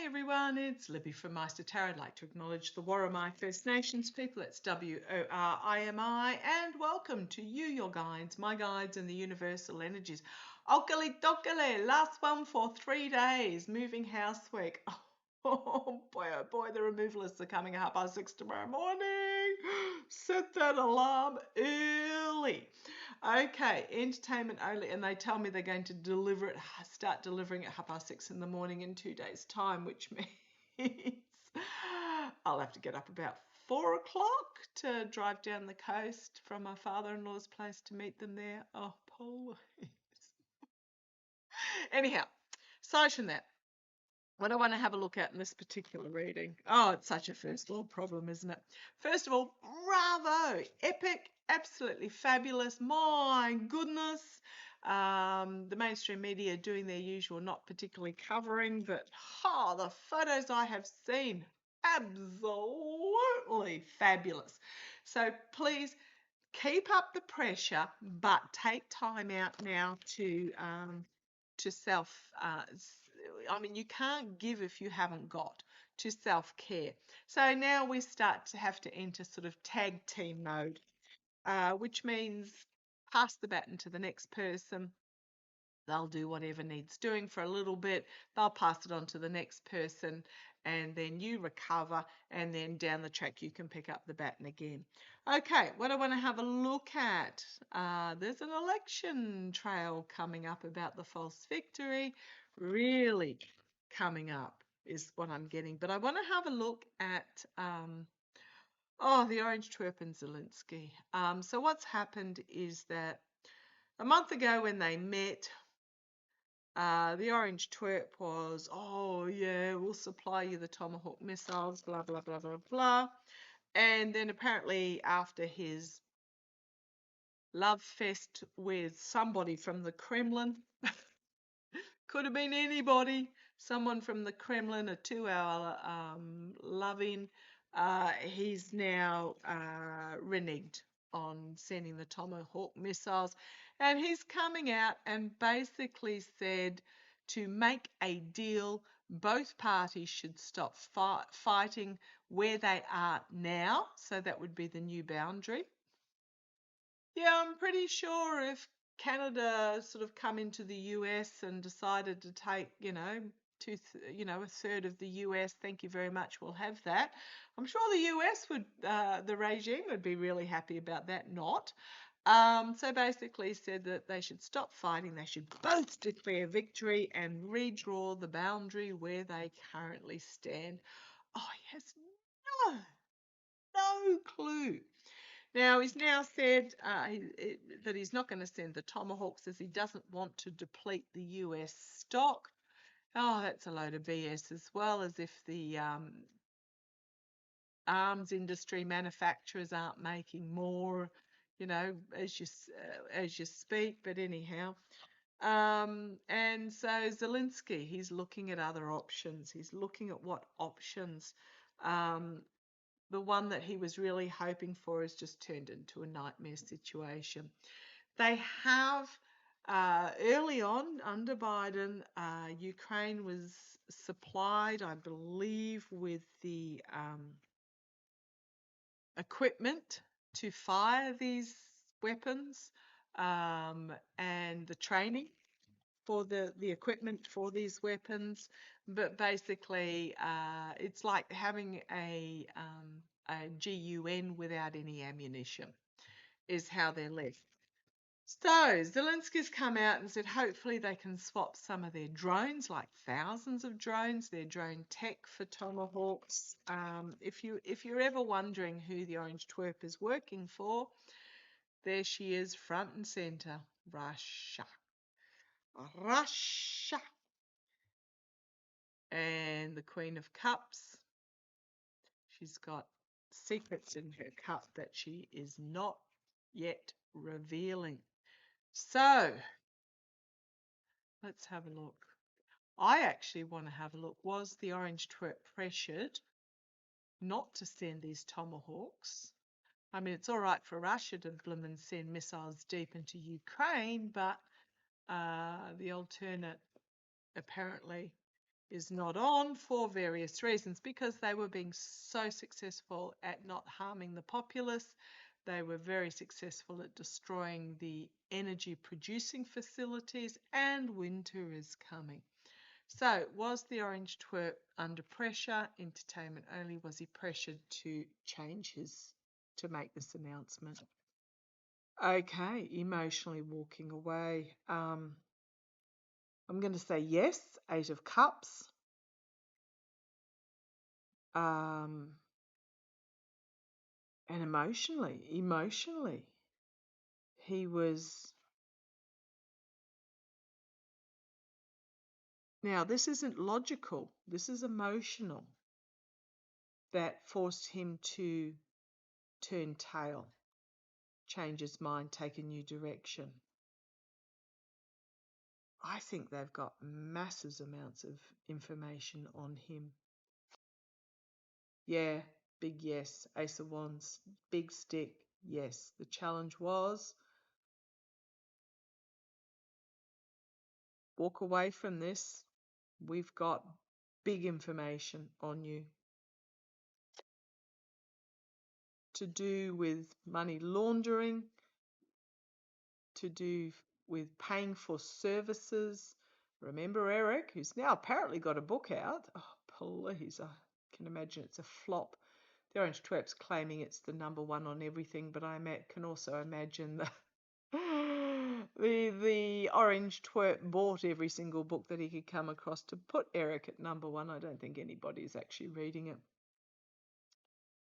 Hey everyone, it's Libby from Maighstir Tarot. I'd like to acknowledge the Worimi First Nations people, that's W-O-R-I-M-I, and welcome to you, your guides, my guides, and the universal energies. Okale dokale, last one for 3 days, moving house week. Oh boy, the removalists are coming at 6:30 tomorrow morning. Set that alarm early. Okay, entertainment only, and they tell me they're going to start delivering at 6:30 in the morning in 2 days' time, which means I'll have to get up about 4 o'clock to drive down the coast from my father-in-law's place to meet them there. Oh, please. Anyhow, aside from that, what I want to have a look at in this particular reading. Oh, it's such a first world problem, isn't it? First of all, bravo, epic, absolutely fabulous. My goodness. The mainstream media doing their usual, not particularly covering, but the photos I have seen, absolutely fabulous. So please keep up the pressure, but take time out now to you can't give if you haven't got, to self-care. So now we start to have to enter sort of tag team mode, which means pass the baton to the next person. They'll do whatever needs doing for a little bit. They'll pass it on to the next person, and then you recover, and then down the track you can pick up the baton again. Okay, what I want to have a look at, there's an election trail coming up about the false victory, really coming up is what I'm getting. But I want to have a look at the orange twerp and Zelensky. So what's happened is that a month ago when they met, the orange twerp was, oh yeah, we'll supply you the Tomahawk missiles, blah, blah, blah, blah, blah. And then apparently after his love fest with somebody from the Kremlin, could have been anybody, someone from the Kremlin, a 2-hour loving, he's now reneged on sending the Tomahawk missiles, and he's coming out and basically said to make a deal, both parties should stop fighting where they are now, so that would be the new boundary. Yeah, I'm pretty sure if Canada sort of come into the US and decided to take, a third of the US, thank you very much, we'll have that. I'm sure the US would, the regime would be really happy about that, not. So basically said that they should stop fighting, they should both declare victory and redraw the boundary where they currently stand. Oh, he has no clue. Now, he's now said that he's not going to send the Tomahawks as he doesn't want to deplete the US stock. Oh, that's a load of BS, as well, as if the arms industry manufacturers aren't making more, as you speak. But anyhow, and so Zelensky, he's looking at other options. He's looking at what options. The one that he was really hoping for has just turned into a nightmare situation. They have, early on under Biden, Ukraine was supplied, I believe, with the equipment to fire these weapons, and the training for the equipment for these weapons. But basically, it's like having a GUN without any ammunition, is how they're left. So Zelensky's come out and said hopefully they can swap some of their drones, like thousands of drones, their drone tech for Tomahawks. If you're ever wondering who the orange twerp is working for, there she is, front and center, Russia. And the Queen of Cups, she's got secrets in her cup that she is not yet revealing. So let's have a look. I actually want to have a look. Was the orange twerp pressured not to send these Tomahawks? I mean, it's all right for Russia to blimmin' send missiles deep into Ukraine, but the alternate, apparently, is not on for various reasons, because they were being so successful at not harming the populace. They were very successful at destroying the energy producing facilities, and winter is coming. So, was the orange twerp under pressure? Entertainment only. Was he pressured to to make this announcement? Okay, emotionally walking away. I'm going to say yes, Eight of Cups. And emotionally, he was. Now, this isn't logical. This is emotional that forced him to turn tail, change his mind, take a new direction. I think they've got massive amounts of information on him. Yeah, big yes. Ace of Wands, big stick, yes. The challenge was walk away from this. We've got big information on you. To do with money laundering, to do with paying for services. Remember Eric, who's now apparently got a book out. Oh, please, I can imagine it's a flop. The Orange Twerp's claiming it's the #1 on everything, but I can also imagine the Orange Twerp bought every single book that he could come across to put Eric at #1. I don't think anybody's actually reading it.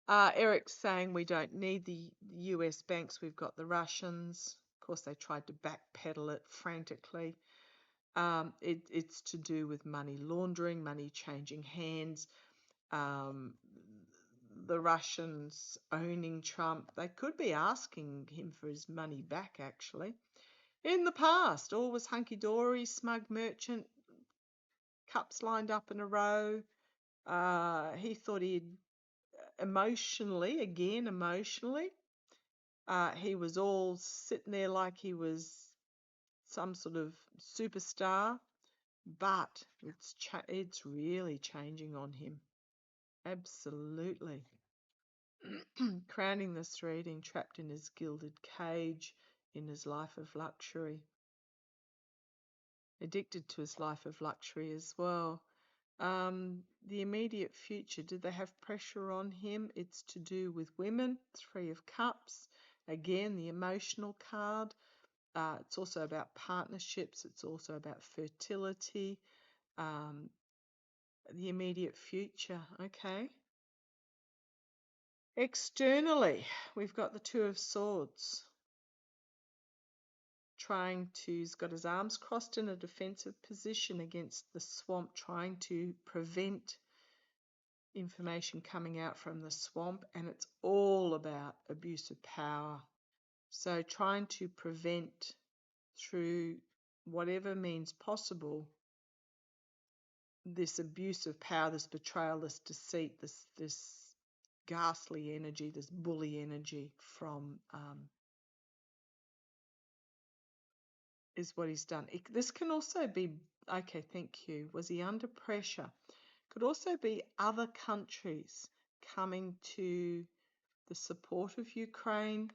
Eric's saying we don't need the US banks, we've got the Russians. Of course, they tried to backpedal it frantically. It's to do with money laundering, money changing hands, the Russians owning Trump. They could be asking him for his money back, actually. In the past, all was hunky-dory, smug merchant, cups lined up in a row. He thought he'd emotionally, he was all sitting there like he was some sort of superstar, but it's really changing on him. Absolutely. Crowning this reading, trapped in his gilded cage, in his life of luxury. Addicted to his life of luxury as well. The immediate future, did they have pressure on him? It's to do with women, 3 of Cups. Again, the emotional card. It's also about partnerships. It's also about fertility. The immediate future, okay. Externally, we've got the 2 of Swords. He's got his arms crossed in a defensive position against the swamp, trying to prevent information coming out from the swamp, and it's all about abuse of power. So trying to prevent through whatever means possible this abuse of power, this betrayal, this deceit, this ghastly energy, this bully energy from is what he's done. This can also be, okay, thank you. Was he under pressure? Could also be other countries coming to the support of Ukraine,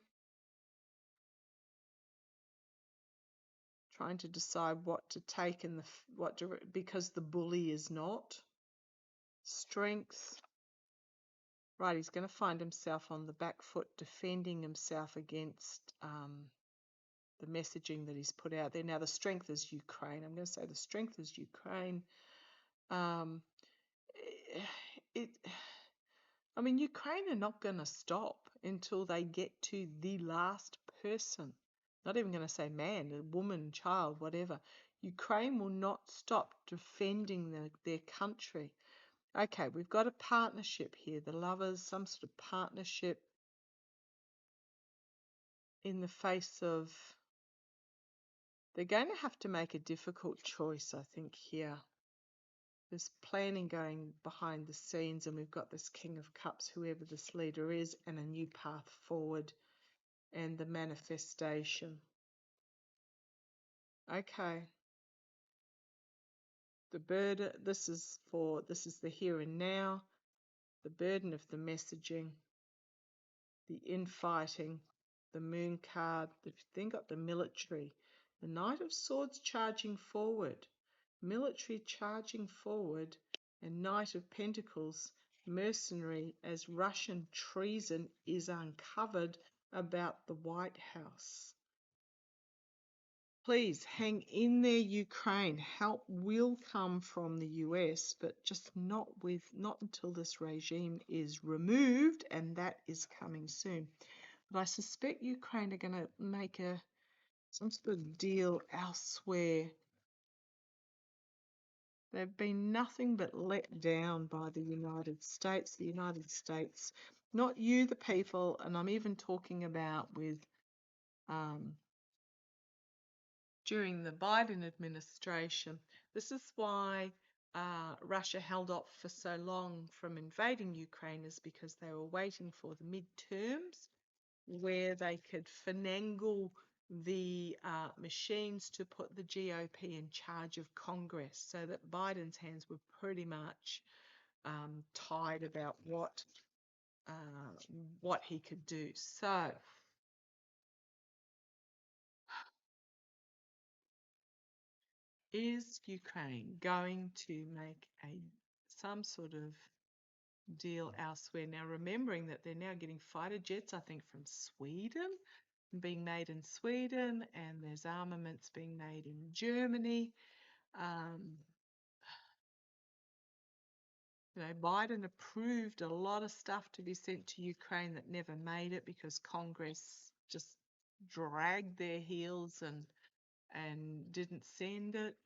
trying to decide what to take in because the bully is not. Strength. Right, he's going to find himself on the back foot, defending himself against the messaging that he's put out there. Now, the strength is Ukraine. I'm going to say the strength is Ukraine. Ukraine are not going to stop until they get to the last person. Not even going to say man, a woman, child, whatever. Ukraine will not stop defending their country. Okay, we've got a partnership here. The Lovers, some sort of partnership in the face of... They're going to have to make a difficult choice, I think, here. There's planning going behind the scenes, and we've got this King of Cups, whoever this leader is, and a new path forward, and the manifestation. Okay. The burden, this is the here and now, the burden of the messaging, the infighting, the moon card, then got the military, the Knight of Swords charging forward, military charging forward, and Knight of Pentacles, mercenary, as Russian treason is uncovered about the White House. Please hang in there, Ukraine. Help will come from the US, but just not until this regime is removed, and that is coming soon. But I suspect Ukraine are going to make some sort of deal elsewhere. They've been nothing but let down by the United States. The United States, not you, the people, and I'm even talking about with during the Biden administration. This is why Russia held off for so long from invading Ukraine, is because they were waiting for the midterms where they could finagle the machines to put the GOP in charge of Congress, so that Biden's hands were pretty much tied about what he could do. So is Ukraine going to make some sort of deal elsewhere? Now, remembering that they're now getting fighter jets, I think, from Sweden, being made in Sweden, and there's armaments being made in Germany. Biden approved a lot of stuff to be sent to Ukraine that never made it because Congress just dragged their heels and didn't send it.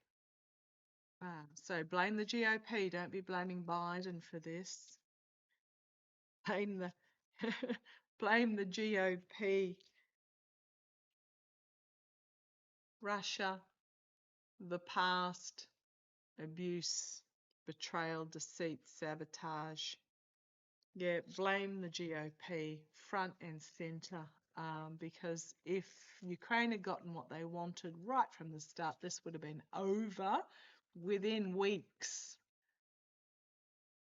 So blame the GOP. Don't be blaming Biden for this. Blame the blame the GOP. Russia, the past, abuse, betrayal, deceit, sabotage. Yeah, blame the GOP front and centre, because if Ukraine had gotten what they wanted right from the start, this would have been over within weeks,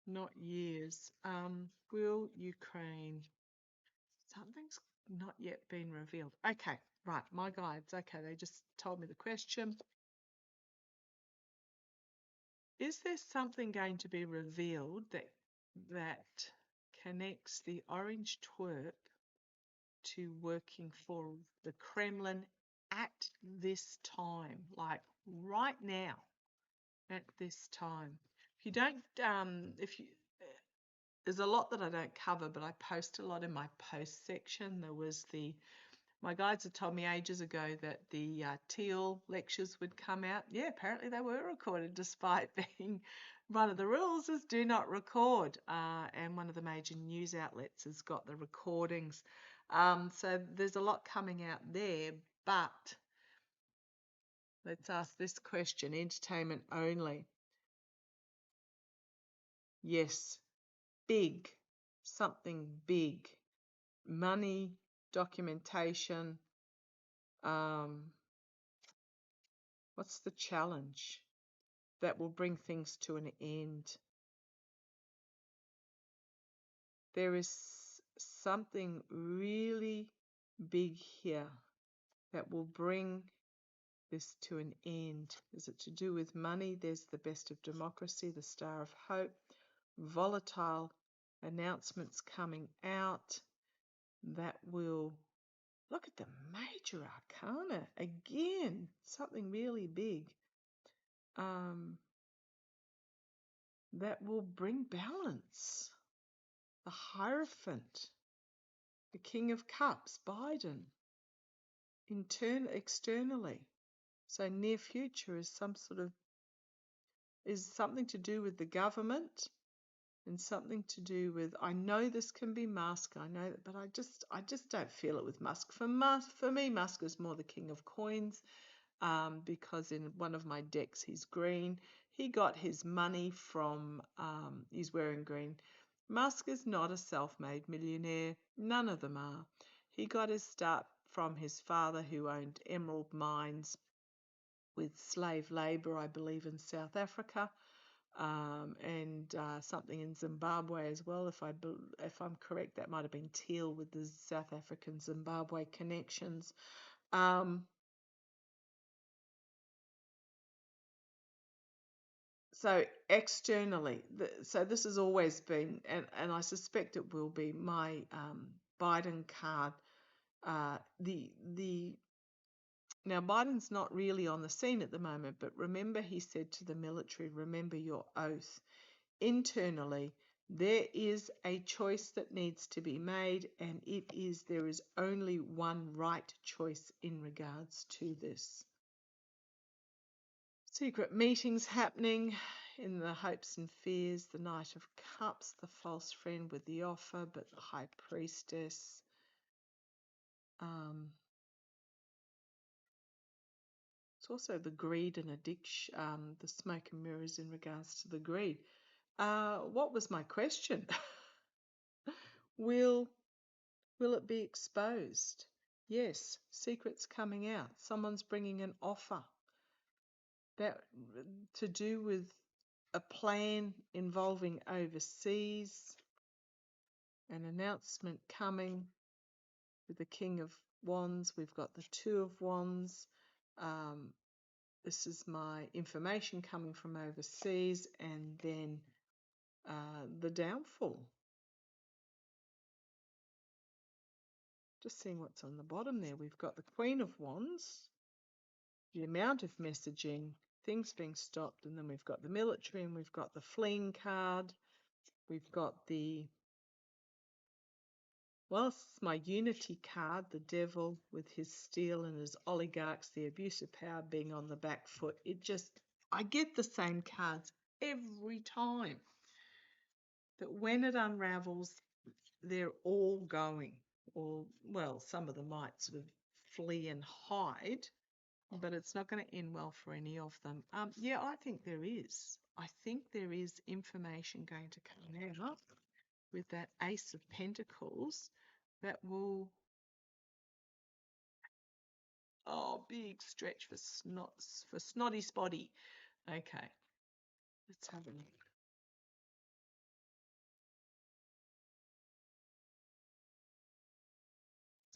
not years. Will Ukraine... Something's not yet been revealed. Okay, right, my guides. Okay, they just told me the question. Is there something going to be revealed that connects the orange twerp to working for the Kremlin at this time, like right now, at this time? If you don't, there's a lot that I don't cover, but I post a lot in my post section. My guides had told me ages ago that the Teal lectures would come out. Yeah, apparently they were recorded, despite being one of the rules is do not record. And one of the major news outlets has got the recordings. So there's a lot coming out there, but let's ask this question, entertainment only. Yes, big, something big. Money, documentation. What's the challenge that will bring things to an end? There is something really big here that will bring this to an end. Is it to do with money? There's the best of democracy, the Star of Hope, volatile announcements coming out that will... Look at the major arcana again, something really big. That will bring balance. The Hierophant, the King of Cups, Biden, externally. So near future is something to do with the government, and something to do with, I know this can be Musk, I know that, but I just don't feel it with Musk. For me, Musk is more the King of Coins, because in one of my decks he's green. He got his money from, he's wearing green. Musk is not a self-made millionaire. None of them are. He got his start from his father, who owned emerald mines. with slave labour, I believe, in South Africa, and something in Zimbabwe as well. If I'm correct, that might have been Teal with the South African Zimbabwe connections. So externally, so this has always been, and I suspect it will be, my Biden card. The Now Biden's not really on the scene at the moment, but remember he said to the military, remember your oath. Internally, there is a choice that needs to be made, and there is only one right choice in regards to this. Secret meetings happening in the hopes and fears, the Knight of Cups, the false friend with the offer, but the High Priestess. It's also the greed and addiction, the smoke and mirrors in regards to the greed. What was my question? Will it be exposed? Yes, secrets coming out. Someone's bringing an offer that to do with a plan involving overseas, an announcement coming with the King of Wands. We've got the Two of Wands. This is my information coming from overseas, and then the downfall. Just seeing what's on the bottom there. We've got the Queen of Wands, the amount of messaging, things being stopped, and then we've got the military, and we've got the fleeing card. We've got it's my unity card, the devil with his steel and his oligarchs, the abuse of power being on the back foot. I get the same cards every time. That when it unravels, they're all going. Or, well, some of them might sort of flee and hide, but it's not going to end well for any of them. Yeah, I think there is. I think there is information going to come out with that Ace of Pentacles that will, big stretch for snotty spotty. Okay, let's have a look.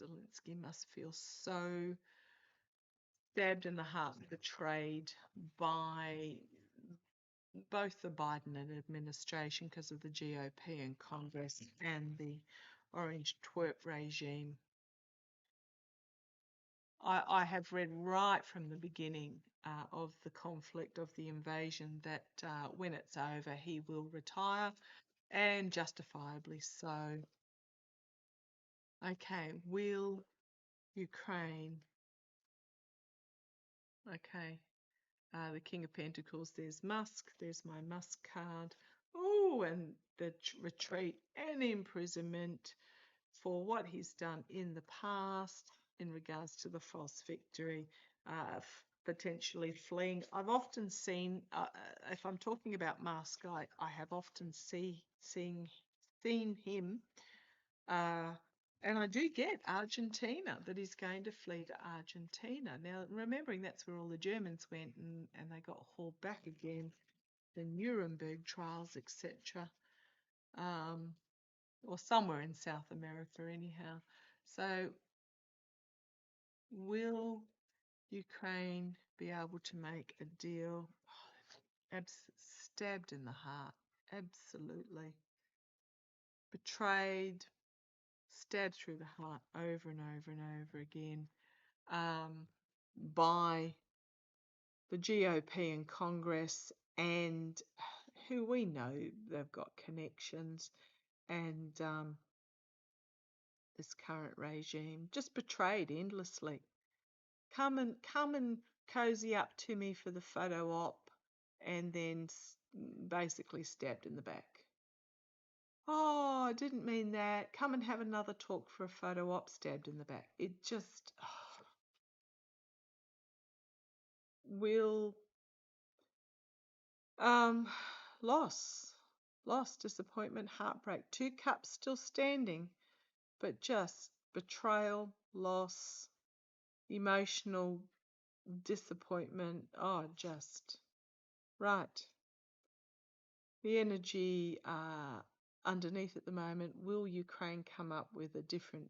Zelensky must feel so stabbed in the heart, betrayed by both the Biden administration because of the GOP and Congress and the orange twerp regime. I have read right from the beginning of the conflict, of the invasion, that when it's over, he will retire, and justifiably so. Okay, will Ukraine. Okay, the King of Pentacles, there's Musk, there's my Musk card. Oh, and the retreat and imprisonment for what he's done in the past in regards to the false victory, potentially fleeing. I've often seen, if I'm talking about Musk, I have often seen him, and I do get Argentina, that he's going to flee to Argentina. Now, remembering that's where all the Germans went, and they got hauled back again, the Nuremberg trials, etc., or somewhere in South America anyhow. So will Ukraine be able to make a deal? Stabbed in the heart, absolutely. Betrayed, stabbed through the heart over and over and over again, by the GOP and Congress, and who we know they've got connections, and this current regime just betrayed endlessly. Come and cozy up to me for the photo op, and then basically stabbed in the back. Oh, I didn't mean that. Come and have another talk for a photo op, stabbed in the back. It just will loss, disappointment, heartbreak. Two cups still standing, but just betrayal, loss, emotional disappointment. Oh, just right. The energy underneath at the moment, will Ukraine come up with a different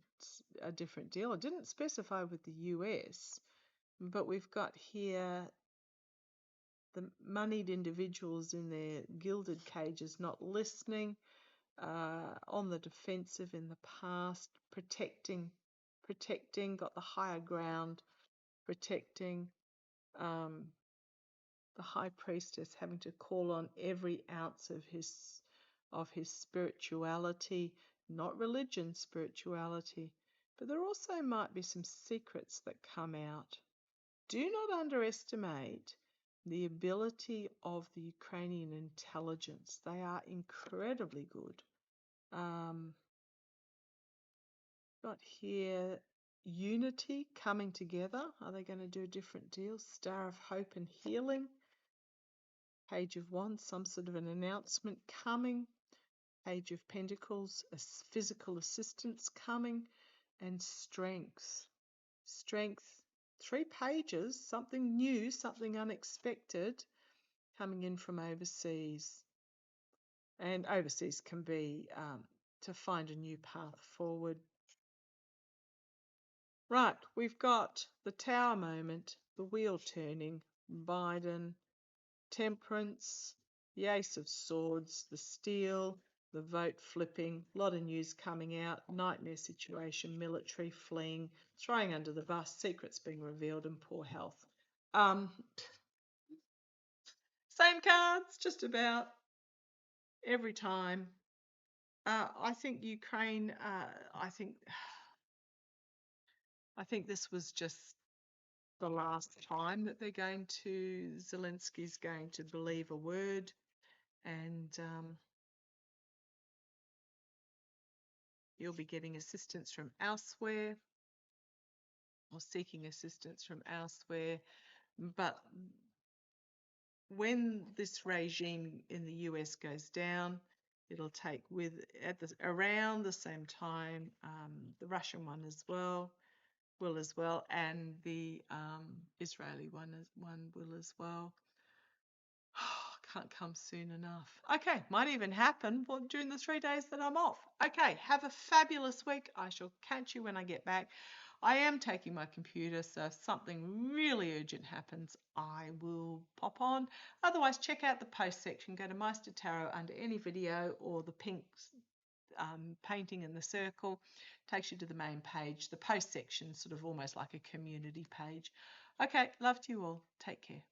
deal? I didn't specify with the US, but we've got here the moneyed individuals in their gilded cages not listening, on the defensive in the past, protecting, got the higher ground, protecting. The high priestess having to call on every ounce of his spirituality, not religion, spirituality. But there also might be some secrets that come out. Do not underestimate the ability of the Ukrainian intelligence. They are incredibly good. Got here unity, coming together. Are they going to do a different deal? Star of Hope and Healing. Page of Wands, some sort of an announcement coming. Page of Pentacles, a physical assistance coming. And Strength. Strength, 3 pages, something new, something unexpected coming in from overseas. And overseas can be to find a new path forward. Right, we've got the Tower moment, the wheel turning, Biden, Temperance, the Ace of Swords, the Steel, the vote flipping, a lot of news coming out, nightmare situation, military fleeing, throwing under the bus, secrets being revealed, and poor health. Same cards, just about every time. I think Ukraine, I think this was just the last time that Zelensky's going to believe a word, and you'll be getting assistance from elsewhere or seeking assistance from elsewhere. But when this regime in the US goes down, it'll take around the same time the Russian one will as well, and the Israeli one will as well. Can't come soon enough. Okay, might even happen during the 3 days that I'm off. Okay, have a fabulous week. I shall catch you when I get back. I am taking my computer, so if something really urgent happens, I will pop on. Otherwise, check out the post section. Go to Meister Tarot under any video, or the pink painting in the circle takes you to the main page. The post section is sort of almost like a community page. Okay, love to you all. Take care.